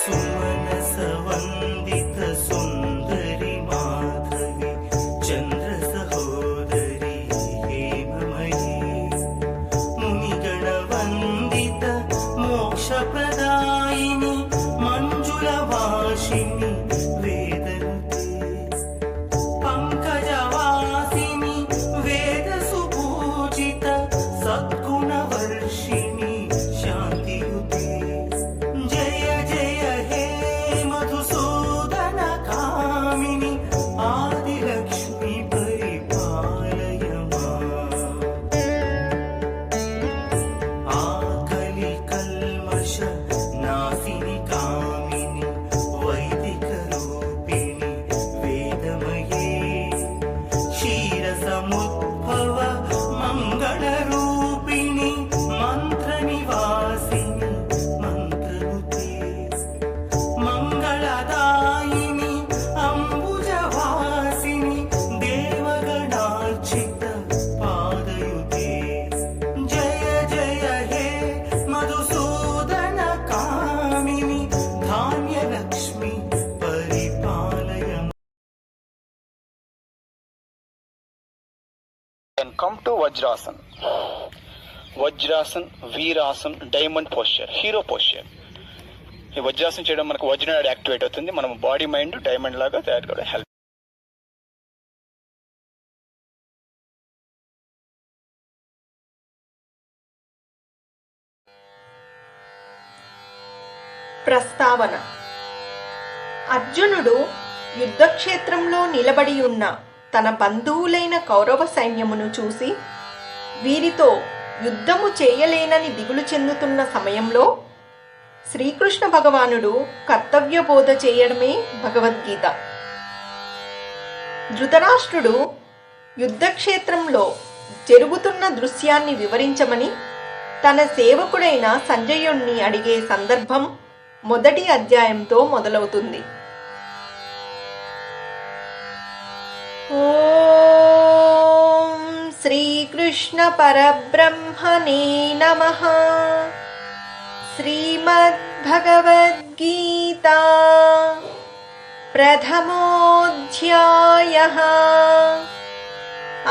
సుమనసవందిత సుందరి మాధవి చంద్ర సహోదరి హేమమయీ మునిగణ వందిత మోక్షప్రదాయిని మంజుల వాసిని వేదనుతే పంకజవాసిని వేద సుపూజిత సద్గుణవర్షిణి శాంతియుతే జయ జయ హే మధుసూదన కామిని ఆదిలక్ష్మి పరిపాలయ ఆకలి కల్మష నాశిని కామిని వైదిక రూపిణి వేదమయే క్షీర సముద్భవ మంగళ రూపిణి మంత్ర నివాసిని మంత్రనుతే మంగళదాయిని అంబుజవాసిని దేవగణార్చిత పాదయుతే జయ జయ హే మధుసూదన కామిని Dhanyalakshmi పరిపాలయ. Then come to Vajrasan. Vajrasan, Veerasan, Diamond posture, Hero posture. ఈ వజ్రాసనం చేయడం మనకు వజ్రనాడి యాక్టివేట్ అవుతుంది, మనం బాడీ మైండ్ డైమండ్ లాగా తయారు కూడా హెల్ప్. ప్రస్తావన. అర్జునుడు యుద్ధక్షేత్రంలో నిలబడి ఉన్న తన బంధువులైన కౌరవ సైన్యమును చూసి వీరితో యుద్ధము చేయలేనని దిగులు చెందుతున్న సమయంలో శ్రీకృష్ణ భగవానుడు కర్తవ్య బోధ చేయడమే భగవద్గీత. ధృతరాష్ట్రుడు యుద్ధక్షేత్రంలో జరుగుతున్న దృశ్యాన్ని వివరించమని తన సేవకుడైన సంజయుణ్ణి అడిగే సందర్భం మొదటి అధ్యాయంతో మొదలవుతుంది. ఓం శ్రీకృష్ణ పరబ్రహ్మణే నమః. శ్రీమద్భగవద్గీతా ప్రథమోऽధ్యాయః.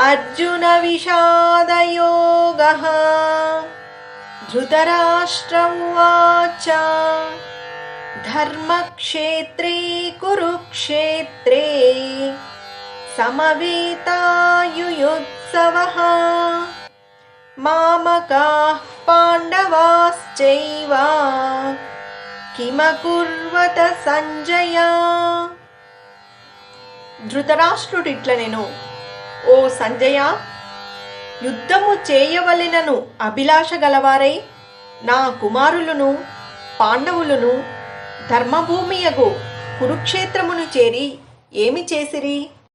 అర్జున విషాదయోగః. ధృతరాష్ట్ర ఉవాచ ధర్మక్షేత్రే కురుక్షేత్రే సమవేతాయుయుత్సవః. మామకాః పాండవాశ్చైవ కిమకుర్వత సంజయ. ధృతరాష్ట్రుడిట్లనెను, ఓ సంజయ, యుద్ధము చేయవలెనను అభిలాష గలవారై నా కుమారులను పాండవులను ధర్మభూమియగు కురుక్షేత్రమును చేరి ఏమి చేసిరి?